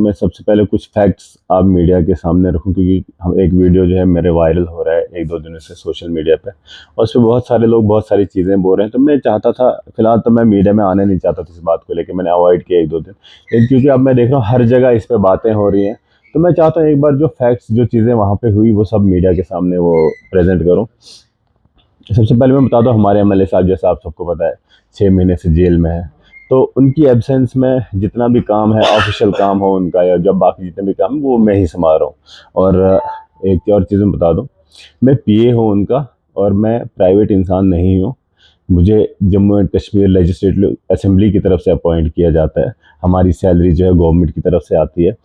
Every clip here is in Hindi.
मैं सबसे पहले कुछ फैक्ट्स आप मीडिया के सामने रखूं, क्योंकि हम एक वीडियो जो है मेरे वायरल हो रहा है एक दो दिनों से सोशल मीडिया पे, और उसपे बहुत सारे लोग बहुत सारी चीज़ें बोल रहे हैं। तो मैं चाहता था, फिलहाल तो मैं मीडिया में आने नहीं चाहता था, इस बात को लेकर मैंने अवॉइड किया एक दो दिन, लेकिन क्योंकि अब मैं देख रहा हूँ हर जगह इस पर बातें हो रही हैं, तो मैं चाहता हूँ एक बार जो फैक्ट्स जो चीज़ें वहाँ पे हुई वो सब मीडिया के सामने वो प्रेजेंट करूँ। सबसे पहले मैं बता दूं, हमारे एमएलए साहब, जैसा आप सबको पता है, 6 महीने से जेल में है। तो उनकी एब्सेंस में जितना भी काम है, ऑफिशियल काम हो उनका या जब बाकी जितने भी काम है, वो मैं ही संभाल रहा हूँ। और एक और चीज़ मैं बता दूं, मैं पीए हूँ उनका, और मैं प्राइवेट इंसान नहीं हूँ। मुझे Jammu and Kashmir legislative assembly की तरफ से अपॉइंट किया जाता है। हमारी सैलरी जो है गवर्नमेंट की तरफ से आती है,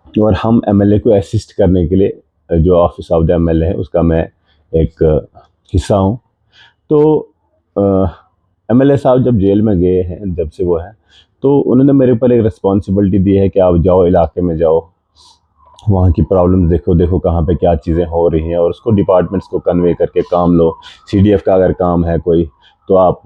और हम एमएलए को असिस्ट करने के लिए जो ऑफिस ऑफ द एमएलए है उसका मैं एक हिस्सा हूँ। तो एमएलए साहब जब जेल में गए हैं, जब से वो हैं, तो उन्होंने मेरे ऊपर एक रिस्पॉन्सिबिलिटी दी है कि आप जाओ, इलाके में जाओ, वहाँ की प्रॉब्लम देखो, देखो कहाँ पे क्या चीज़ें हो रही हैं, और उसको डिपार्टमेंट्स को कन्वे करके काम लो। सीडीएफ का अगर काम है कोई, तो आप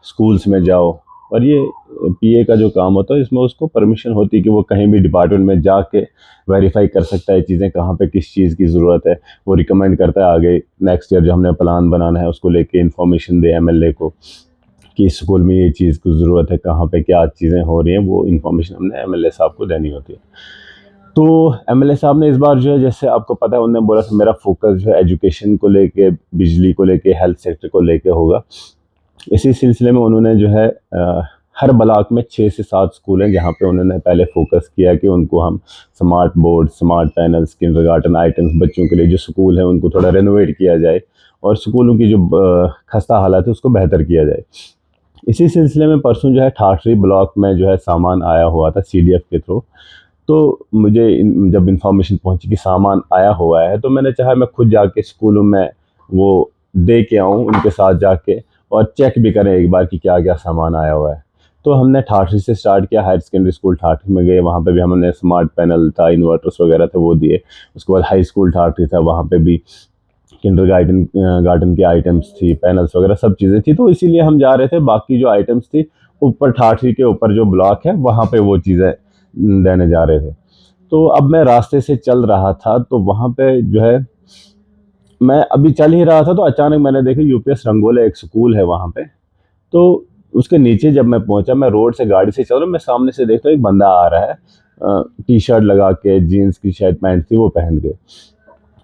स्कूल्स में जाओ। और ये पीए का जो काम होता है, इसमें उसको परमिशन होती है कि वो कहीं भी डिपार्टमेंट में जाके वेरीफाई कर सकता है चीज़ें, कहाँ पे किस चीज़ की ज़रूरत है। वो रिकमेंड करता है आगे नेक्स्ट ईयर जो हमने प्लान बनाना है उसको लेके इन्फॉर्मेशन दे एमएलए को, कि स्कूल में ये चीज़ की ज़रूरत है, कहाँ पे क्या चीज़ें हो रही हैं, वो इन्फॉर्मेशन हमने एमएलए साहब को देनी होती है। तो एमएलए साहब ने इस बार जो है, जैसे आपको पता है, उन्होंने बोला था मेरा फोकस जो है एजुकेशन को लेके, बिजली को लेके, हेल्थ सेक्टर को लेके होगा। इसी सिलसिले में उन्होंने जो है हर ब्लॉक में 6 से 7 स्कूल हैं जहाँ पे उन्होंने पहले फोकस किया कि उनको हम smart board, smart panels, kindergarten items, बच्चों के लिए जो स्कूल है उनको थोड़ा रेनोवेट किया जाए, और स्कूलों की जो खस्ता हालत है उसको बेहतर किया जाए। इसी सिलसिले में परसों जो है ठाठरी ब्लॉक में जो है सामान आया हुआ था सीडीएफ के थ्रू। तो मुझे जब इन्फॉर्मेशन पहुंची कि सामान आया हुआ है, तो मैंने चाहा मैं खुद जाके स्कूलों में वो दे के आऊँ, उनके साथ जाके, और चेक भी करें एक बार कि क्या क्या सामान आया हुआ है। तो हमने ठाठरी से स्टार्ट किया, हायर सेकेंडरी स्कूल ठाठरी में गए, वहाँ पे भी हमने स्मार्ट पैनल था, इन्वर्टर्स वगैरह थे, वो दिए। उसके बाद हाई स्कूल ठाठरी था, वहाँ पे भी किंडरगार्टन गार्डन की आइटम्स थी, पैनल्स वगैरह सब चीज़ें थी। तो इसीलिए हम जा रहे थे, बाकी जो आइटम्स थी ऊपर ठाठरी के ऊपर जो ब्लॉक है वहाँ पे वो चीज़ें देने जा रहे थे। तो अब मैं रास्ते से चल रहा था, तो वहाँ पे जो है, मैं अभी चल ही रहा था तो अचानक मैंने देखा यूपीएस रंगोला एक स्कूल है वहाँ पे। तो उसके नीचे जब मैं पहुंचा, मैं रोड से गाड़ी से चल रहा हूँ, मैं सामने से देखता हूँ एक बंदा आ रहा है, टी शर्ट लगा के, जीन्स की शायद पैंट थी वो पहन के।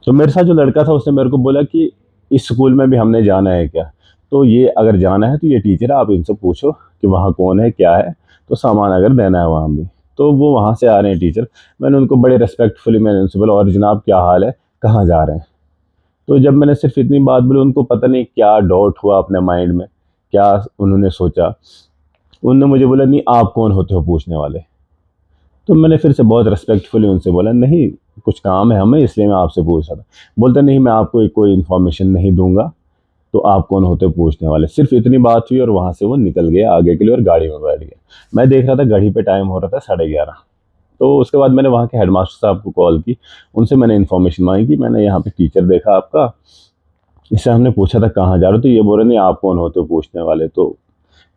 तो मेरे साथ जो लड़का था उसने मेरे को बोला कि इस स्कूल में भी हमने जाना है क्या? तो ये अगर जाना है तो ये टीचर है, आप इनसे पूछो कि वहाँ कौन है, क्या है, तो सामान अगर देना है वहाँ भी। तो वो वहाँ से आ रहे हैं टीचर। मैंने उनको बड़े रिस्पेक्टफुली मैंने उनसे बोला, और जनाब क्या हाल है, कहाँ जा रहे हैं? तो जब मैंने सिर्फ इतनी बात बोली, उनको पता नहीं क्या डाउट हुआ अपने माइंड में, क्या उन्होंने सोचा। उन्होंने मुझे बोला, नहीं आप कौन होते हो पूछने वाले? तो मैंने फिर से बहुत रिस्पेक्टफुली उनसे बोला, नहीं कुछ काम है हमें, इसलिए मैं आपसे पूछ रहा था। बोलते नहीं, मैं आपको कोई इन्फॉर्मेशन नहीं दूंगा, तो आप कौन होते हो पूछने वाले। सिर्फ इतनी बात हुई और वहाँ से वो निकल गया आगे के लिए और गाड़ी में बैठ गया। मैं देख रहा था घड़ी पे टाइम हो रहा था 11:30। तो उसके बाद मैंने वहाँ के हेडमास्टर साहब को कॉल की, उनसे मैंने इन्फॉर्मेशन मांगी कि मैंने यहाँ पे टीचर देखा आपका, इससे हमने पूछा था कहाँ जा रहे हो, तो ये बोल रहे नहीं आप कौन होते हो पूछने वाले, तो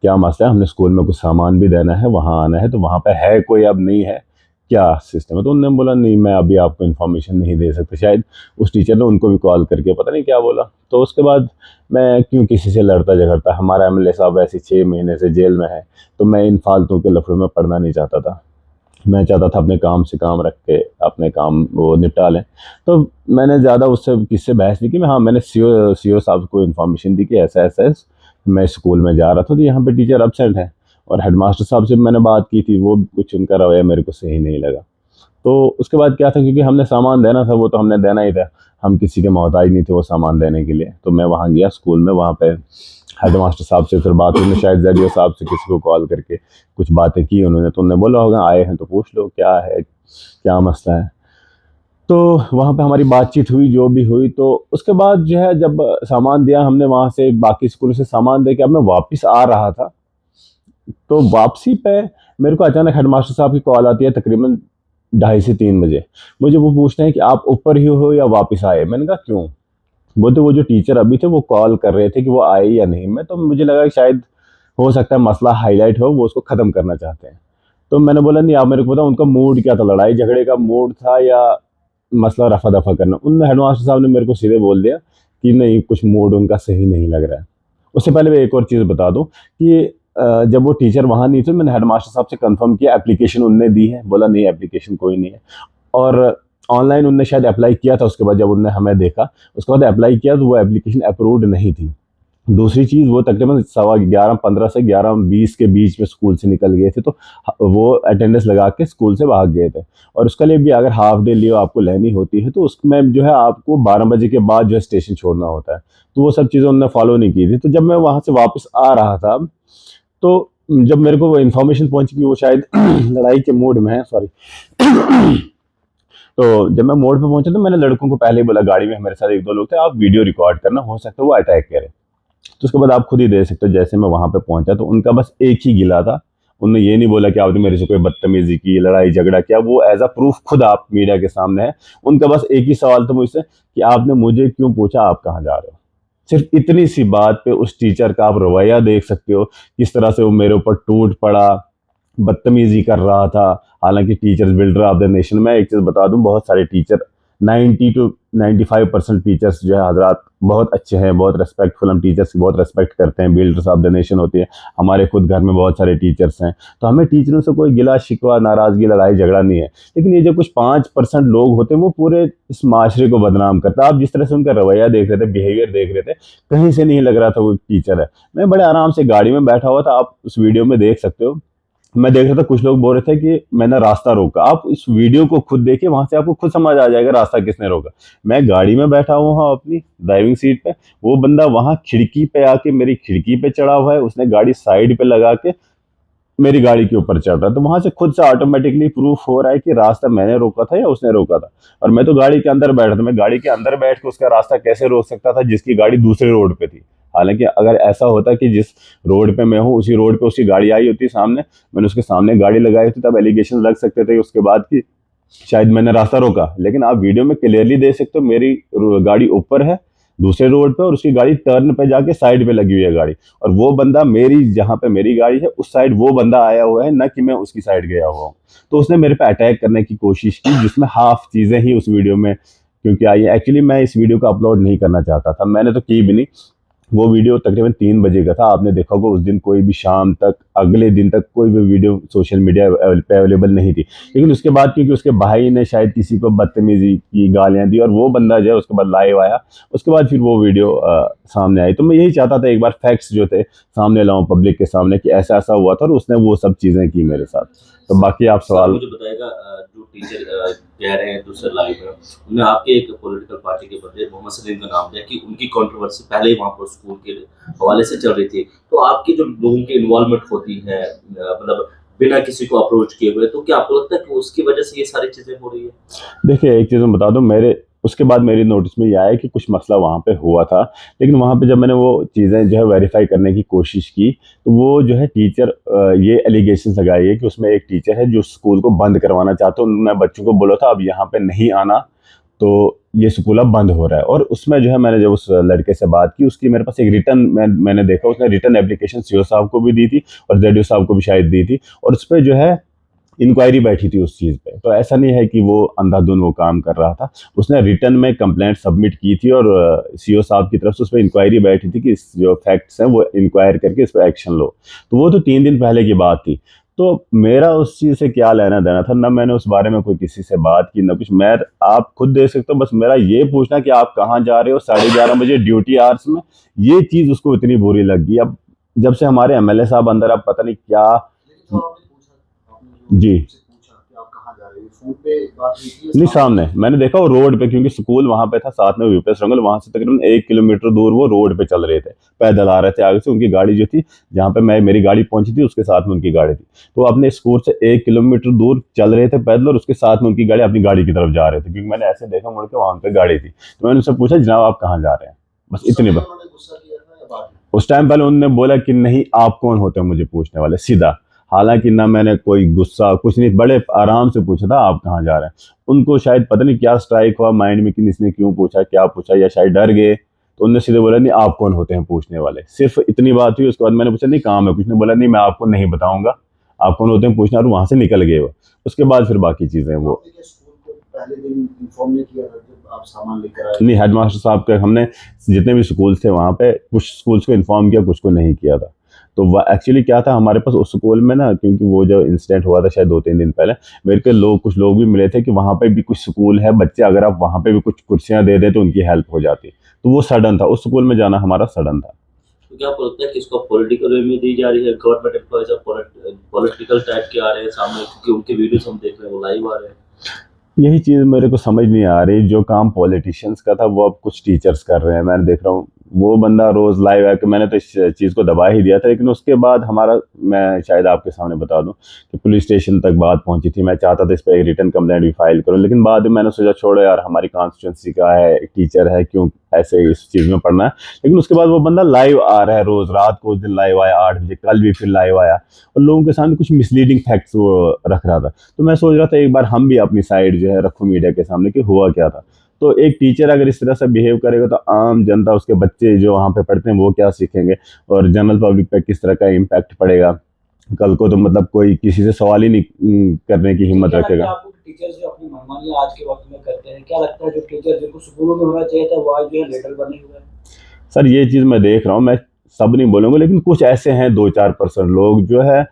क्या मसला है, हमने स्कूल में कुछ सामान भी देना है, वहाँ आना है, तो वहाँ पे है कोई, अब नहीं है, क्या सिस्टम है? तो उन्होंने बोला नहीं मैं अभी आपको इन्फॉर्मेशन नहीं दे सकता। शायद उस टीचर ने उनको भी कॉल करके पता नहीं क्या बोला। तो उसके बाद मैं क्यों किसी से लड़ता झगड़ता, हमारा एमएलए साहब ऐसे 6 महीने से जेल में है, तो मैं इन फालतू के लफड़ों में पड़ना नहीं चाहता था। मैं चाहता था अपने काम से काम रख के अपने काम वो निपटा लें। तो मैंने ज़्यादा उससे किससे बहस नहीं की। मैं, हाँ, मैंने सीओ साहब को इन्फॉर्मेशन दी कि ऐसा ऐसा है, मैं स्कूल में जा रहा था तो यहाँ पे टीचर एब्सेंट है। और हेडमास्टर साहब से मैंने बात की थी, वो कुछ उनका रवैया मेरे को सही नहीं लगा। तो उसके बाद क्या था, क्योंकि हमने सामान देना था वो तो हमने देना ही था, हम किसी के मोहताज नहीं थे वो सामान देने के लिए। तो मैं वहाँ गया स्कूल में, वहाँ पे हेडमास्टर साहब से फिर बात हुई, शायद जरिए साहब से किसी को कॉल करके कुछ बातें की उन्होंने, तो उन्होंने बोला होगा आए हैं तो पूछ लो क्या है, क्या मसला है। तो वहाँ पे हमारी बातचीत हुई, जो भी हुई। तो उसके बाद जो है, जब सामान दिया हमने वहाँ से, बाकी स्कूल से सामान दे के अब मैं वापस आ रहा था, तो वापसी पे मेरे को अचानक हेडमास्टर साहब की कॉल आती है तकरीबन 2:30 से 3 बजे। मुझे वो पूछते हैं कि आप ऊपर ही हो या वापस आए? मैंने कहा क्यों? बोलते वो जो टीचर अभी थे वो कॉल कर रहे थे कि वो आए या नहीं। मैं, तो मुझे लगा कि शायद हो सकता है मसला हाईलाइट हो, वो उसको ख़त्म करना चाहते हैं। तो मैंने बोला नहीं, आप मेरे को बताओ उनका मूड क्या था, लड़ाई झगड़े का मूड था या मसला रफा दफा करना। उन हेडमास्टर साहब ने मेरे को सीधे बोल दिया कि नहीं, कुछ मूड उनका सही नहीं लग रहा है। उससे पहले मैं एक और चीज़ बता दूं कि जब वो टीचर वहाँ नहीं थे, मैंने हेडमास्टर साहब से कंफर्म किया, एप्लीकेशन उनने दी है, बोला नहीं एप्लीकेशन कोई नहीं है। और ऑनलाइन उनने शायद अप्लाई किया था, उसके बाद जब उनने हमें देखा उसके बाद अप्लाई किया तो वो एप्लीकेशन अप्रूव्ड नहीं थी। दूसरी चीज़, वो तकरीबन 11:15 से 11:20 के बीच में स्कूल से निकल गए थे, तो वो अटेंडेंस लगा के स्कूल से भाग गए थे। और उसके लिए भी अगर हाफ डे लीव आपको लेनी होती है तो उसमें जो है आपको 12 बजे के बाद जो है स्टेशन छोड़ना होता है। तो वो सब चीज़ें उन्होंने फॉलो नहीं की थी। तो जब मैं वहाँ से वापस आ रहा था, तो जब मेरे को वो इन्फॉर्मेशन पहुंची कि वो शायद लड़ाई के मूड में है, सॉरी, तो जब मैं मोड़ पे पहुंचा तो मैंने लड़कों को पहले ही बोला, गाड़ी में हमारे साथ एक दो लोग थे, आप वीडियो रिकॉर्ड करना, हो सकता है वो अटैक करे। तो उसके बाद आप खुद ही देख सकते हो, जैसे मैं वहां पे पहुंचा तो उनका बस एक ही गिला था। उन्होंने ये नहीं बोला कि आपने मेरे से कोई बदतमीजी की, लड़ाई झगड़ा किया, वो एज अ प्रूफ खुद आप मीडिया के सामने है। उनका बस एक ही सवाल था मुझसे कि आपने मुझे क्यों पूछा आप कहाँ जा रहे हो। सिर्फ इतनी सी बात पे उस टीचर का आप रवैया देख सकते हो, किस तरह से वो मेरे ऊपर टूट पड़ा, बदतमीजी कर रहा था। हालांकि teachers builder of the nation, मैं एक चीज़ बता दूं, बहुत सारे टीचर 90 to 95% टीचर्स जो है हजरात बहुत अच्छे हैं, बहुत रेस्पेक्टफुल, हम टीचर्स की बहुत रेस्पेक्ट करते हैं, बिल्डर्स ऑफ द नेशन होती है। हमारे खुद घर में बहुत सारे टीचर्स हैं, तो हमें टीचरों से कोई गिला शिकवा, नाराज़गी, लड़ाई झगड़ा नहीं है। लेकिन ये जो कुछ 5% लोग होते हैं वो पूरे इस माशरे को बदनाम करता है। आप जिस तरह से उनका रवैया देख रहे थे, बिहेवियर देख रहे थे, कहीं से नहीं लग रहा था वो टीचर है। मैं बड़े आराम से गाड़ी में बैठा हुआ था, आप उस वीडियो में देख सकते हो। मैं देख रहा था कुछ लोग बोल रहे थे कि मैंने रास्ता रोका। आप इस वीडियो को खुद देखिए, वहां से आपको खुद समझ आ जाएगा रास्ता किसने रोका। मैं गाड़ी में बैठा हुआ हूँ अपनी ड्राइविंग सीट पे, वो बंदा वहां खिड़की पे आके मेरी खिड़की पे चढ़ा हुआ है, उसने गाड़ी साइड पे लगा के मेरी गाड़ी के ऊपर चढ़ रहा है। तो वहां से खुद से ऑटोमेटिकली प्रूफ हो रहा है कि रास्ता मैंने रोका था या उसने रोका था। और मैं तो गाड़ी के अंदर बैठा था, मैं गाड़ी के अंदर बैठ के उसका रास्ता कैसे रोक सकता था जिसकी गाड़ी दूसरे रोड पे थी। हालांकि अगर ऐसा होता कि जिस रोड पे मैं हूँ उसी रोड पे उसकी गाड़ी आई होती सामने, मैंने उसके सामने गाड़ी लगाई होती, तब एलिगेशन लग सकते थे उसके बाद कि शायद मैंने रास्ता रोका। लेकिन आप वीडियो में क्लियरली देख सकते हो मेरी गाड़ी ऊपर है दूसरे रोड पे, और उसकी गाड़ी टर्न पे जाके साइड पे लगी हुई है गाड़ी। और वो बंदा मेरी जहाँ पे मेरी गाड़ी है उस साइड वो बंदा आया हुआ है, ना कि मैं उसकी साइड गया हुआ हूँ। तो उसने मेरे पे अटैक करने की कोशिश की, जिसमें हाफ चीज़ें ही उस वीडियो में क्योंकि आई है। एक्चुअली मैं इस वीडियो को अपलोड नहीं करना चाहता था, मैंने तो की भी नहीं। वो वीडियो तकरीबन 3 बजे का था, आपने देखा होगा उस दिन कोई भी शाम तक, अगले दिन तक कोई भी वीडियो सोशल मीडिया पे अवेलेबल नहीं थी। लेकिन उसके बाद क्योंकि उसके भाई ने शायद किसी को बदतमीजी की, गालियां दी, और वो बंदा जो है उसके बाद लाइव आया, उसके बाद फिर वो वीडियो सामने आई। तो मैं यही चाहता था एक बार फैक्ट्स जो थे सामने लाऊं पब्लिक के सामने कि ऐसा ऐसा हुआ था और उसने वो सब चीज़ें की मेरे साथ। तो बाकी आप सर सवाल। मुझे बताएगा जो टीचर कह रहे हैं दूसरे लाइव में, उन्होंने आपके एक पॉलिटिकल पार्टी के बंदे मोहम्मद सलीम का नाम लिया कि उनकी कंट्रोवर्सी पहले ही वहाँ पर स्कूल के हवाले से चल रही थी। तो आपकी जो लोगों की इन्वॉल्वमेंट होती है मतलब बिना किसी को अप्रोच किए हुए, तो क्या आपको लगता है कि उसकी वजह से ये सारी चीजें हो रही है? देखिए एक चीज़ मैं बता दूं, मेरे उसके बाद मेरी नोटिस में ये आया कि कुछ मसला वहाँ पे हुआ था। लेकिन वहाँ पे जब मैंने वो चीज़ें जो है वेरीफाई करने की कोशिश की, तो वो जो है टीचर ये एलिगेशन लगाई है कि उसमें एक टीचर है जो स्कूल को बंद करवाना चाहता है। उन्होंने बच्चों को बोला था अब यहाँ पे नहीं आना, तो ये स्कूल अब बंद हो रहा है। और उसमें जो है मैंने जब उस लड़के से बात की, उसकी मेरे पास एक रिटर्न मैंने देखा, उसने रिटर्न एप्लीकेशन सीओ साहब को भी दी थी और जेडीओ साहब को भी शायद दी थी, और उस पर जो है इंक्वायरी बैठी थी उस चीज़ पे। तो ऐसा नहीं है कि वो अंधाधुन वो काम कर रहा था। उसने रिटर्न में कंप्लेंट सबमिट की थी और सीओ साहब की तरफ से उस पर इंक्वायरी बैठी थी कि इस जो फैक्ट्स हैं वो इंक्वायर करके इस पर एक्शन लो। तो वो तो 3 दिन पहले की बात थी। तो मेरा उस चीज़ से क्या लेना देना था, ना मैंने उस बारे में कोई किसी से बात की ना कुछ। मैं, आप खुद देख सकते हो, बस मेरा ये पूछना कि आप कहाँ जा रहे हो 11:30 बजे ड्यूटी आवर्स में, ये चीज़ उसको इतनी बुरी लगी। अब जब से हमारे एमएलए साहब अंदर, अब पता नहीं क्या। लेकिन जो आपने पूछा, आपने जो जी, उनसे पूछा कि आप कहाँ जा रहे हो, फोन पे बात हुई थी या नहीं सामने सामने हुई थी? मैंने देखा वो रोड पे, क्योंकि स्कूल वहां पे था साथ में यूपीएस रंगल, वहां से तकरीबन 1 किलोमीटर दूर वो रोड पे चल रहे थे, पैदल आ रहे थे। आगे से उनकी गाड़ी जो थी, जहाँ पे मैं मेरी गाड़ी पहुंची थी उसके साथ में उनकी गाड़ी थी। तो वो अपने स्कूल से 1 किलोमीटर दूर चल रहे थे पैदल, और उसके साथ में उनकी गाड़ी अपनी गाड़ी की तरफ जा रहे थे, क्योंकि मैंने ऐसे देखा मुड़ के वहां पे गाड़ी थी। तो मैंने उनसे पूछा जनाब आप कहाँ जा रहे हैं, बस उस इतनी समय बात। उन्होंने गुस्सा किया था या बाद में? उस टाइम पहले उन्होंने बोला कि नहीं आप कौन होते हो मुझे पूछने वाले, सीधा। हालांकि ना मैंने कोई गुस्सा कुछ नहीं, बड़े आराम से पूछा था आप कहाँ जा रहे हैं। उनको शायद पता नहीं क्या स्ट्राइक हुआ माइंड में कि इसने क्यों पूछा, क्या पूछा, या शायद डर गए। तो उन्होंने सीधे बोला नहीं आप कौन होते हैं पूछने वाले, सिर्फ इतनी बात हुई। उसके बाद मैंने पूछा नहीं काम है कुछ, नहीं बोला नहीं मैं आपको नहीं बताऊंगा, आप कौन होते हैं पूछना, और वहाँ से निकल गए वो। उसके बाद फिर बाकी चीज़ें वो। आपने क्या स्कूल को पहले दिन इन्फॉर्म नहीं किया था जब आप सामान लेकर आए? नहीं, हेडमास्टर साहब के हमने जितने भी स्कूल थे वहाँ पे कुछ स्कूल्स को इन्फॉर्म किया, कुछ को नहीं किया था। तो एक्चुअली क्या था हमारे पास उस स्कूल में ना, क्योंकि वो जो इंसिडेंट हुआ था शायद 2-3 दिन पहले, मेरे के लोग कुछ लोग भी मिले थे कि वहाँ पे भी कुछ स्कूल है, बच्चे अगर आप वहाँ पे भी कुछ कुर्सियाँ दे दें तो उनकी हेल्प हो जाती। तो वो सडन था, उस स्कूल में जाना हमारा सडन था। तो क्या आपको लगता है कि इसको पॉलिटिकल वे में दी जा रही है, गवर्नमेंट एम्प्लॉयज और पॉलिटिकल टाइप के आ रहे हैं सामने, क्योंकि उनके वीडियोस हम देख रहे हैं वो लाइव आ रहे हैं? यही चीज़ मेरे को समझ नहीं आ रही, जो काम पॉलिटिशियंस का था वो अब कुछ टीचर्स कर रहे हैं। मैंने देख रहा हूँ वो बंदा रोज़ लाइव है कि मैंने तो इस चीज़ को दबा ही दिया था, लेकिन उसके बाद हमारा, मैं शायद आपके सामने बता दूं कि पुलिस स्टेशन तक बात पहुंची थी। मैं चाहता था इस पर एक रिटन कंप्लेंट भी फाइल करूं, लेकिन बाद में मैंने सोचा छोड़ो यार, हमारी कॉन्स्टिट्यूंसी का है, एक टीचर है, क्यों ऐसे इस चीज़ में पढ़ना है। लेकिन उसके बाद वो बंदा लाइव आ रहा है रोज़, रात को उस दिन लाइव आया 8 बजे, कल भी फिर लाइव आया, और लोगों के सामने कुछ मिसलीडिंग फैक्ट्स वो रख रहा था। तो मैं सोच रहा था एक बार हम भी अपनी साइड जो है रखूं मीडिया के सामने कि हुआ क्या था। तो एक टीचर अगर इस तरह से बिहेव करेगा तो आम जनता, उसके बच्चे जो वहाँ पे पढ़ते हैं वो क्या सीखेंगे, और जनरल पब्लिक पे किस तरह का इम्पैक्ट पड़ेगा। कल को तो मतलब कोई किसी से सवाल ही नहीं करने की हिम्मत क्या लगता रखेगा। है आपको कि टीचर्स जो अपनी मनमानी आज के वक्त में करते हैं, क्या लगता है जो टीचर जिनको स्कूलों में होना चाहिए था वो आज जो है लीडर बने हुए हैं? सर ये चीज़ मैं देख रहा हूँ, मैं सब नहीं बोलूँगा, लेकिन कुछ ऐसे हैं 2-4% लोग जो है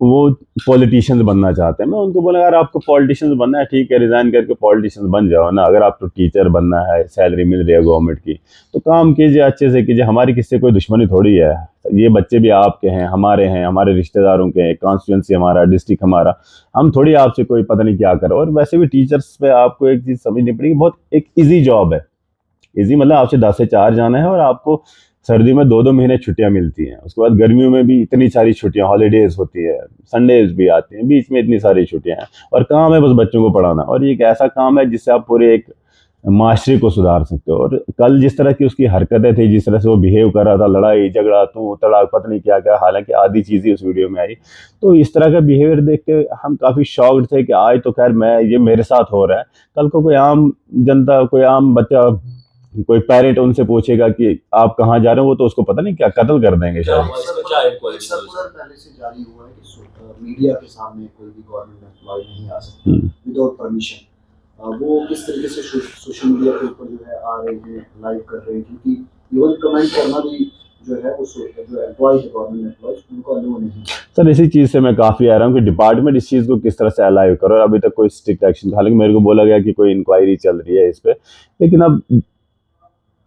वो पॉलिटिशियंस बनना चाहते हैं। मैं उनको बोला यार, आपको पॉलिटिशियंस बनना है ठीक है, रिज़ाइन करके पॉलिटिशियंस बन जाओ ना। अगर आपको टीचर बनना है, सैलरी मिल रही है गवर्नमेंट की, तो काम कीजिए, अच्छे से कीजिए। हमारी किससे कोई दुश्मनी थोड़ी है। ये बच्चे भी आपके हैं, हमारे रिश्तेदारों के हैं, कॉन्स्टिट्यूंसी हमारा, डिस्ट्रिक्ट हमारा। हम थोड़ी आपसे कोई पता नहीं क्या करो। और वैसे भी टीचर्स पे आपको एक चीज़ समझनी पड़ेगी, बहुत एक ईजी जॉब है। इजी मतलब आपसे 10 से 4 जाना है, और आपको सर्दी में 2-2 महीने छुट्टियां मिलती हैं। उसके बाद गर्मियों में भी इतनी सारी छुट्टियां, हॉलीडेज होती है, संडेज भी आती हैं, बीच में इतनी सारी छुट्टियां हैं, और काम है बस बच्चों को पढ़ाना। और ये एक ऐसा काम है जिससे आप पूरे एक माशरे को सुधार सकते हो। और कल जिस तरह की उसकी हरकतें थी, जिस तरह से वो बिहेव कर रहा था, लड़ाई झगड़ा तू तड़ाक पता नहीं क्या क्या, हालांकि आधी चीज़ ही उस वीडियो में आई। तो इस तरह का बिहेवियर देख के हम काफ़ी शॉक्ड थे कि आज तो खैर मैं, ये मेरे साथ हो रहा है, कल को कोई आम जनता, कोई आम बच्चा, कोई पेरेंट उनसे पूछेगा कि आप कहाँ जा रहे हो, वो तो उसको पता नहीं क्या कत्ल कर देंगे क्या शायद। हुआ इसका, क्या इंक्वायरी? सर्कुलर पहले से जारी हुआ है कि मीडिया के सामने कोई भी गवर्नमेंट एम्प्लॉय नहीं आ सकता विदाउट परमिशन। वो किस तरीके से सोशल मीडिया के ऊपर जो है आ रहे हैं, लाइव कर रहे हैं, क्योंकि इवन कमेंट करना भी जो है वो जो एम्प्लॉय है गवर्नमेंट एम्प्लॉय उनको अलाउ नहीं है। सर इसी चीज़ से मैं काफ़ी आ रहा हूँ कि डिपार्टमेंट इस चीज़ को किस तरह से अलाइव करो। और अभी तक कोई स्ट्रिक्ट एक्शन, हालांकि मेरे को बोला गया कि कोई इंक्वायरी चल रही है इस पे, लेकिन अब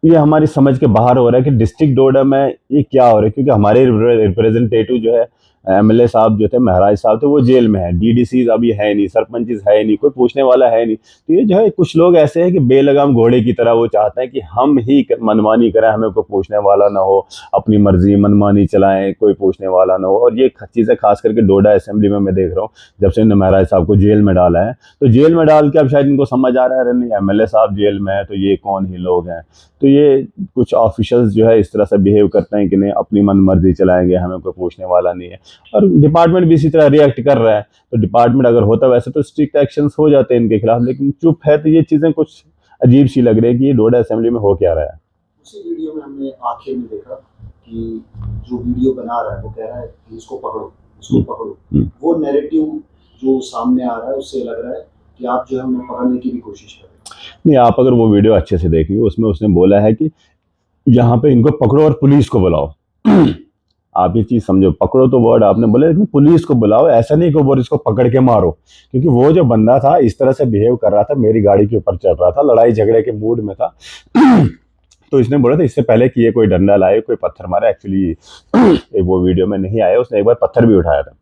ये हमारी समझ के बाहर हो रहा है कि डिस्ट्रिक्ट डोडा में ये क्या हो रहा है। क्योंकि हमारे रिप्रेजेंटेटिव जो है, एमएलए साहब जो थे, महराज साहब थे, वो जेल में है, डीडीसीज अभी है नहीं, सरपंच है नहीं, कोई पूछने वाला है नहीं। तो ये जो है कुछ लोग ऐसे हैं कि बेलगाम घोड़े की तरह वो चाहते हैं कि हम ही मनमानी करें, हमें कोई पूछने वाला ना हो, अपनी मर्जी मनमानी चलाएं, कोई पूछने वाला ना हो। और ये चीज़ें खास करके डोडा असेंबली में मैं देख रहा हूँ, जब से इन्होंने महराज साहब को जेल में डाला है। तो जेल में डाल के अब शायद इनको समझ आ रहा है, अरे नहीं एमएलए साहब जेल में है तो ये कौन ही लोग हैं। तो ये कुछ ऑफिशियल्स जो है इस तरह से बिहेव करते हैं कि नहीं अपनी मन मर्जी चलाएंगे, हमें कोई पूछने वाला नहीं है। और डिपार्टमेंट भी इसी तरह रिएक्ट कर रहा है। तो डिपार्टमेंट अगर होता वैसे तो स्ट्रिक्ट एक्शंस हो जाते हैं इनके खिलाफ, लेकिन चुप है। तो ये चीज़ें कुछ अजीब सी लग रही है कि ये डोडा असेंबली में हो क्या रहा है। उसी वीडियो में हमने आखिर में देखा कि जो वीडियो बना रहा है वो कह रहा है कि इसको पकड़ो, इसको पकड़ो। वो नैरेटिव जो सामने आ रहा है उससे लग रहा है कि आप जो है उन्हें पकड़ने की भी कोशिश कर रहे हैं। नहीं, आप अगर वो वीडियो अच्छे से देखिए, उसमें उसने बोला है कि यहाँ पे इनको पकड़ो और पुलिस को बुलाओ। आप ये चीज़ समझो, पकड़ो तो वर्ड आपने बोला, लेकिन पुलिस को बुलाओ, ऐसा नहीं कि वो इसको पकड़ के मारो। क्योंकि वो जो बंदा था इस तरह से बिहेव कर रहा था, मेरी गाड़ी के ऊपर चढ़ रहा था, लड़ाई झगड़े के मूड में था। तो इसने बोला था इससे पहले कि ये कोई डंडा लाए, कोई पत्थर मारे। एक्चुअली वो वीडियो में नहीं आया, उसने एक बार पत्थर भी उठाया था।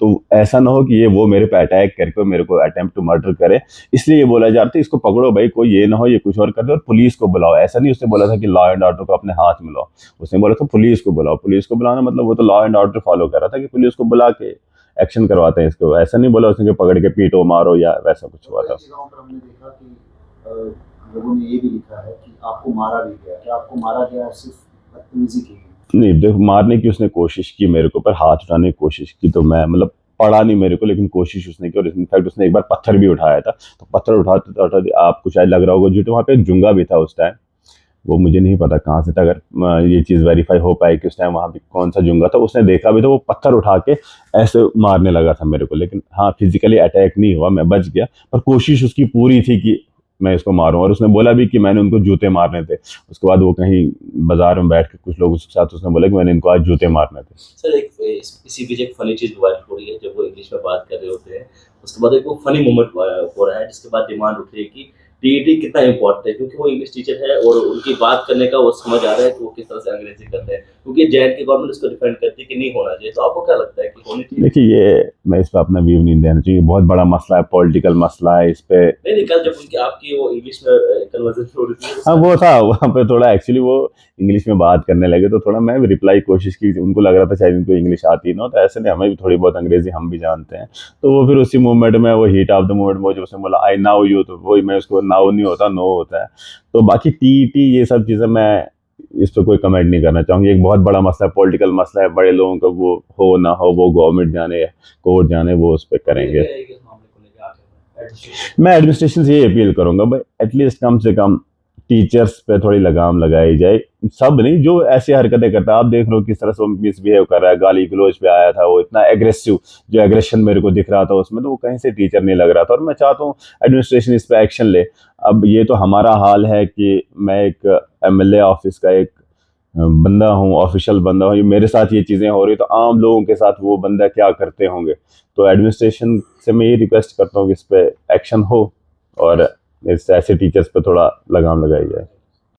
तो ऐसा ना हो कि ये वो मेरे पे अटैक करके मेरे को अटेम्प्ट टू मर्डर करे, इसलिए ये बोला जा रहा था इसको पकड़ो भाई, कोई ये ना हो ये कुछ और कर दे, और पुलिस को बुलाओ। ऐसा नहीं उसने बोला था कि लॉ एंड ऑर्डर को अपने हाथ में लो, उसने बोला था पुलिस को बुलाओ। पुलिस को बुलाना मतलब वो तो लॉ एंड ऑर्डर फॉलो कर रहा था कि पुलिस को बुला के एक्शन करवाते हैं इसको। ऐसा नहीं बोला उसने कि पकड़ के पीटो मारो या वैसा कुछ हुआ था। कई जगहों पर हमने देखा कि लोगों ने ये भी लिखा है कि आपको मारा भी गया। क्या आपको मारा गया, सिर्फ बदतमीजी की गई? नहीं देखो, मारने की उसने कोशिश की, मेरे को पर हाथ उठाने की कोशिश की, तो मैं मतलब पड़ा नहीं मेरे को, लेकिन कोशिश उसने की। और इनफैक्ट उसने एक बार पत्थर भी उठाया था। तो पत्थर उठाते उठाते आपको शायद लग रहा होगा झूठ, वहाँ पे एक जुंगा भी था उस टाइम। वो मुझे नहीं पता कहाँ से था, अगर ये चीज़ वेरीफाई हो पाई कि उस टाइम वहाँ पे कौन सा जुंगा था, उसने देखा भी तो वो पत्थर उठा के ऐसे मारने लगा था मेरे को। लेकिन हाँ, फिजिकली अटैक नहीं हुआ, मैं बच गया, पर कोशिश उसकी पूरी थी कि मैं इसको मारूं। और उसने बोला भी कि मैंने उनको जूते मारने थे। उसके बाद वो कहीं बाजार में बैठ के कुछ लोगों के साथ उसने बोला कि मैंने इनको आज जूते मारने थे। सर एक इसी बीच एक फनी चीज वायरल हो रही है, जब वो इंग्लिश में बात कर रहे होते हैं उसके बाद एक वो फनी मोमेंट हो रहा है, जिसके बाद डिमांड उठ रही है कि टीईटी कितना इम्पोर्टेंट है, क्योंकि वो इंग्लिश टीचर है और उनकी बात करने का वो समझ आ रहा है कि वो किस तरह से अंग्रेजी करते हैं, क्योंकि जेएंड की गवर्नमेंट इसको डिफेंड करती है कि नहीं होना चाहिए। तो आपको क्या लगता है कि होनी चाहिए? देखिए, ये मैं इस पर अपना व्यू नहीं देना चाहिए, बहुत बड़ा मसला है, पॉलिटिकल मसला है इस पे। नहीं नहीं, कल जब उनकी आपकी वो इंग्लिश में कन्वर्सेशन हो रही थी हाँ, उसका वो था वहाँ पे थोड़ा, एक्चुअली वो इंग्लिश में बात करने लगे तो थोड़ा मैं भी रिप्लाई कोशिश की, उनको लग रहा था शायद इनको इंग्लिश आती ना हो, तो ऐसे नहीं, हमें भी थोड़ी बहुत अंग्रेजी हम भी जानते हैं। तो वो फिर उसी मोमेंट में, वो हीट ऑफ द मोमेंट में, जब उसने बोला आई नाउ यू, तो वही मैं उसको, नाउ नहीं होता, नो होता है। तो बाकी टी ये सब चीज़ें मैं इस पर कोई कमेंट नहीं करना चाहूँगी। एक बहुत बड़ा मसला है, पॉलिटिकल मसला है, बड़े लोगों का वो हो ना हो, वो गवर्नमेंट जाने, कोर्ट जाने, वो उस पर करेंगे। इस मामले को लेकर आगे एडमिनिस्ट्रेशन। मैं एडमिनिस्ट्रेशन से ये अपील करूंगा भाई, एटलीस्ट कम से कम टीचर्स पे थोड़ी लगाम लगाई जाए। सब नहीं, जो ऐसी हरकतें करता है, आप देख रहे हो किस तरह से वो मिसबिहेव कर रहा है, गाली गलौज पे आया था, वो इतना एग्रेसिव, जो एग्रेशन मेरे को दिख रहा था उसमें, तो वो कहीं से टीचर नहीं लग रहा था। और मैं चाहता हूँ एडमिनिस्ट्रेशन इस पे एक्शन ले। अब ये तो हमारा हाल है कि मैं एक एमएलए ऑफिस का एक बंदा हूँ, ऑफिशियल बंदा हूँ, ये मेरे साथ ये चीज़ें हो रही, तो आम लोगों के साथ वो बंदा क्या करते होंगे। तो एडमिनिस्ट्रेशन से मैं ये रिक्वेस्ट करता हूँ कि इस पे एक्शन हो और ऐसे टीचर्स पे थोड़ा लगाम लगाई जाए।